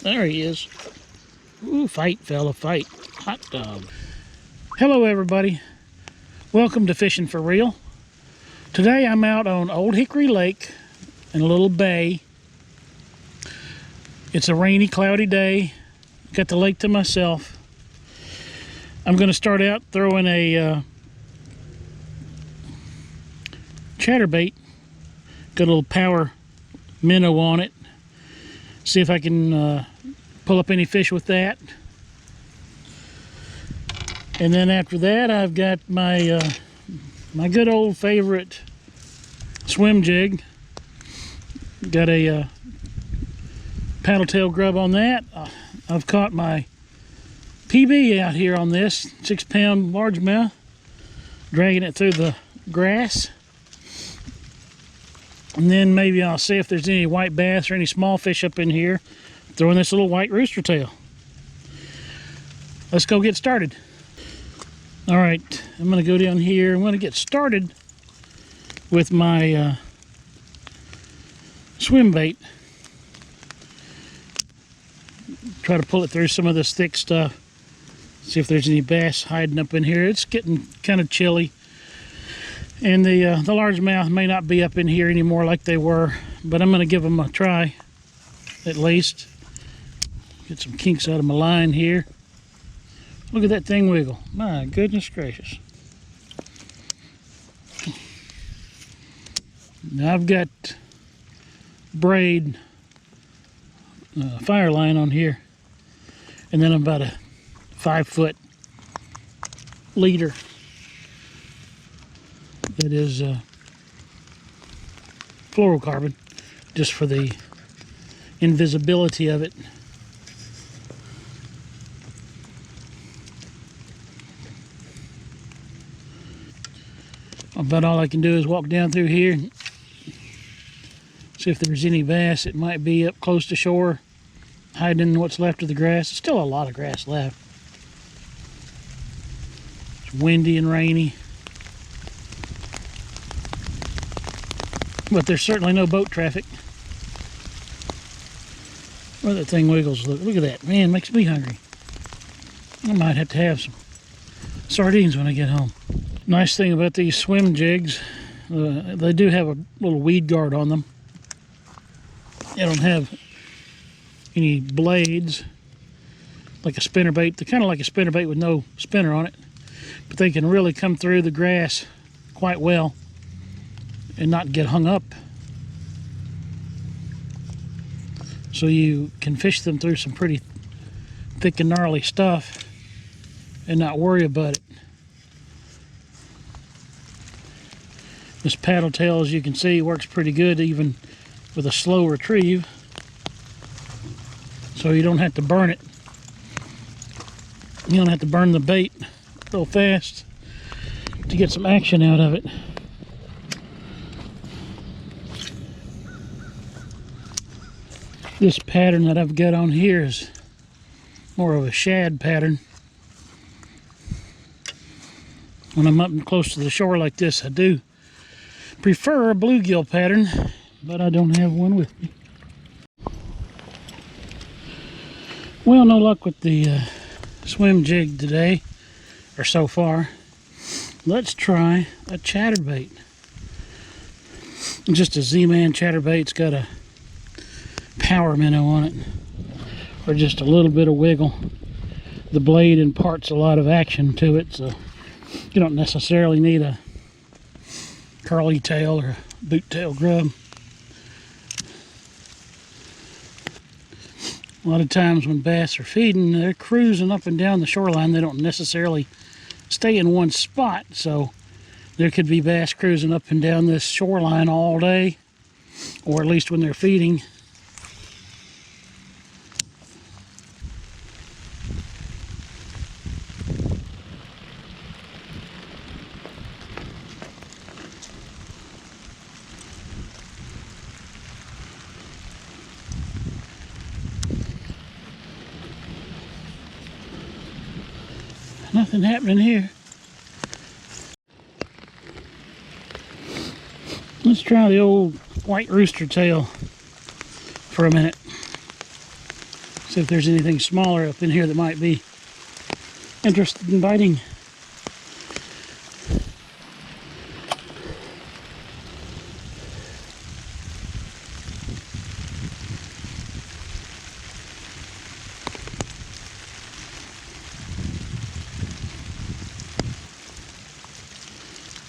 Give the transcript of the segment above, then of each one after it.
There he is. Ooh, fight, fella, fight. Hot dog. Hello, everybody. Welcome to Fishing for Real. Today I'm out on Old Hickory Lake in a little bay. It's a rainy, cloudy day. Got the lake to myself. I'm going to start out throwing a chatterbait. Got a little power minnow on it. See if I can pull up any fish with that. And then after that, I've got my my good old favorite Swim Jig. Got a paddle tail grub on that. I've caught my PB out here on this 6-pound largemouth, dragging it through the grass. And then maybe I'll see if there's any white bass or any small fish up in here, throwing this little white rooster tail. Let's go get started. All right, I'm gonna go down here. I'm gonna get started with my swim bait. Try to pull it through some of this thick stuff. See if there's any bass hiding up in here. It's getting kind of chilly. And the largemouth may not be up in here anymore like they were, but I'm going to give them a try, at least. Get some kinks out of my line here. Look at that thing wiggle. My goodness gracious. Now I've got braid fire line on here, and then about a 5-foot leader. It is fluorocarbon, just for the invisibility of it. About all I can do is walk down through here, see if there's any bass. It might be up close to shore, hiding in what's left of the grass. There's still a lot of grass left. It's windy and rainy. But there's certainly no boat traffic. Where that thing wiggles, look at that. Man, it makes me hungry. I might have to have some sardines when I get home. Nice thing about these swim jigs, they do have a little weed guard on them. They don't have any blades like a spinnerbait. They're kind of like a spinnerbait with no spinner on it. But they can really come through the grass quite well and not get hung up. So you can fish them through some pretty thick and gnarly stuff and not worry about it. This paddle tail, as you can see, works pretty good even with a slow retrieve. So you don't have to burn it. You don't have to burn the bait real fast to get some action out of it. This pattern that I've got on here is more of a shad pattern. When I'm up close to the shore like this, I do prefer a bluegill pattern, but I don't have one with me. Well, no luck with the swim jig today, or so far. Let's try a chatterbait. Just a Z-Man chatterbait. It's got a power minnow on it, or just a little bit of wiggle. The blade imparts a lot of action to it, so you don't necessarily need a curly tail or a boot tail grub. A lot of times when bass are feeding, they're cruising up and down the shoreline. They don't necessarily stay in one spot, so there could be bass cruising up and down this shoreline all day, or at least when they're feeding. Nothing happening here. Let's try the old white rooster tail for a minute. See if there's anything smaller up in here that might be interested in biting.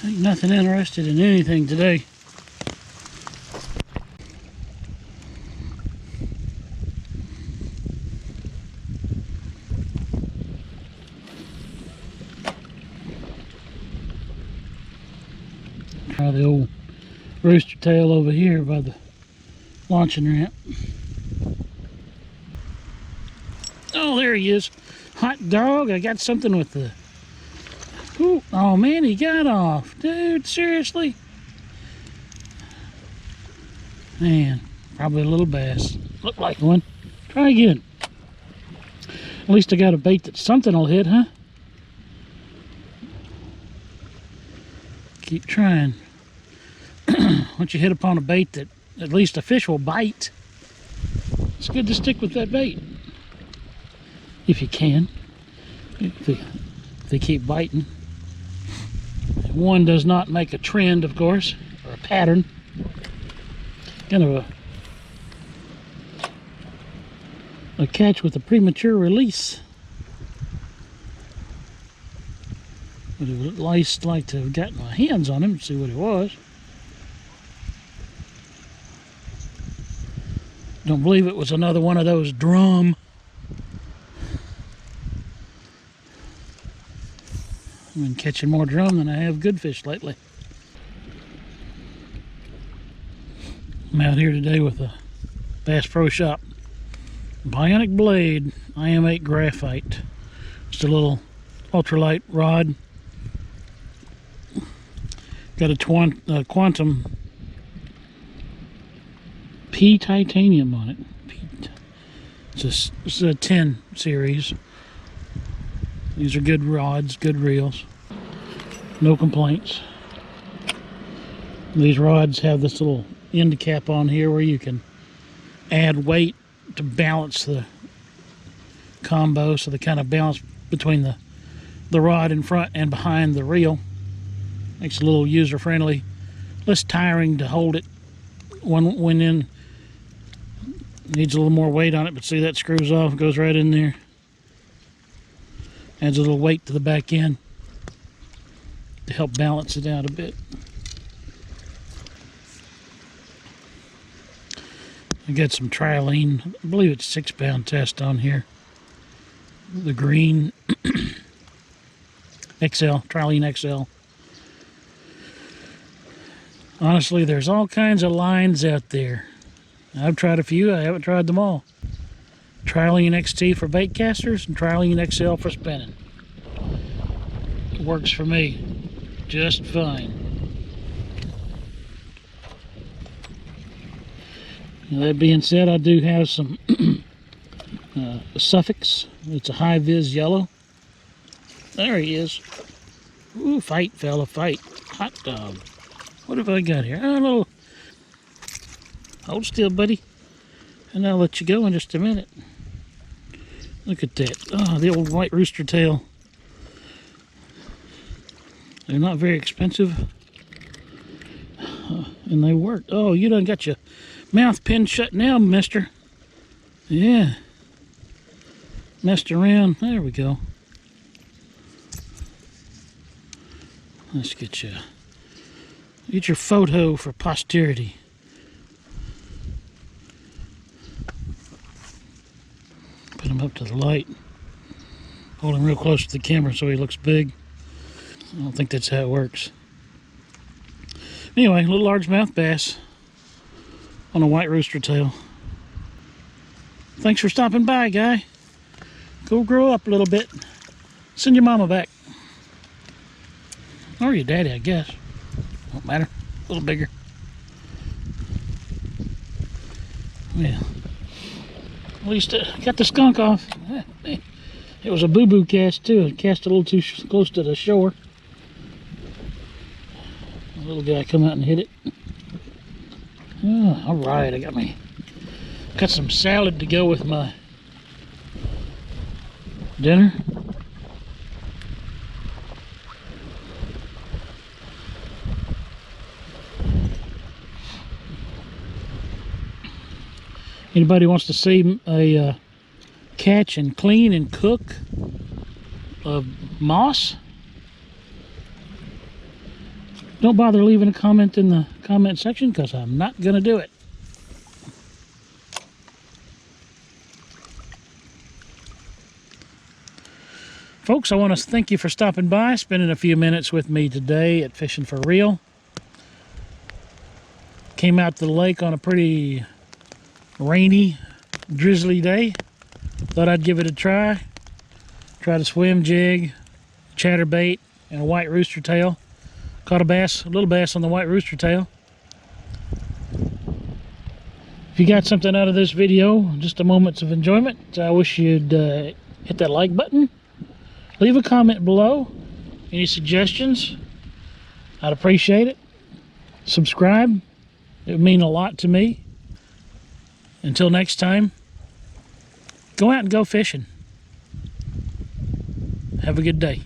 Ain't nothing interested in anything today. Try the old Rooster Tail over here by the launching ramp. Oh, there he is. Hot dog, I got something with the... Ooh, oh man, he got off. Dude, seriously? Man, probably a little bass. Looked like one. Try again. At least I got a bait that something will hit, huh? Keep trying. Once you hit upon a bait that at least a fish will bite, it's good to stick with that bait. If you can. If they keep biting. One does not make a trend, of course, or a pattern. Kind of a catch with a premature release. Would have at least like to have gotten my hands on him to see what it was. Don't believe it was another one of those drum. I've been catching more drum than I have good fish lately. I'm out here today with a Bass Pro Shop Bionic Blade IM8 Graphite. Just a little ultralight rod. Got a Quantum P titanium on it. It's a 10 series. These are good rods, good reels. No complaints. These rods have this little end cap on here where you can add weight to balance the combo, so they kind of balance between the rod in front and behind the reel. Makes it a little user-friendly, less tiring to hold it when in. Needs a little more weight on it, but see that screws off, goes right in there. Adds a little weight to the back end to help balance it out a bit. I got some trilene, I believe it's 6-pound test on here. The green XL, trilene XL. Honestly, there's all kinds of lines out there. I've tried a few, I haven't tried them all. Trilene XT for bait casters and Trilene XL for spinning. It works for me just fine. Now, that being said, I do have some Suffix. It's a high vis yellow. There he is. Ooh, fight, fella, fight. Hot dog. What have I got here? Oh, a little... Hold still, buddy. And I'll let you go in just a minute. Look at that. Oh, the old white Rooster Tail. They're not very expensive. And they work. Oh, you done got your mouth pinned shut now, mister. Yeah. Messed around. There we go. Let's get you. Get your photo for posterity. Put him up to the light. Hold him real close to the camera so he looks big. I don't think that's how it works. Anyway, a little largemouth bass on a white Rooster Tail. Thanks for stopping by, guy. Go grow up a little bit. Send your mama back. Or your daddy, I guess. Don't matter. A little bigger. Yeah. At least got the skunk off. It was a boo-boo cast too. It cast a little too close to the shore. The little guy come out and hit it. Oh, all right, I got some salad to go with my Dinner? Anybody wants to see a catch and clean and cook of moss? Don't bother leaving a comment in the comment section, because I'm not going to do it. Folks, I want to thank you for stopping by, spending a few minutes with me today at Fishing for Real. Came out to the lake on a pretty rainy, drizzly day. Thought I'd give it a try. Tried a swim jig, chatterbait, and a white rooster tail. Caught a bass, a little bass on the white rooster tail. If you got something out of this video, just a moments of enjoyment, I wish you'd hit that like button. Leave a comment below. Any suggestions? I'd appreciate it. Subscribe. It would mean a lot to me. Until next time, go out and go fishing. Have a good day.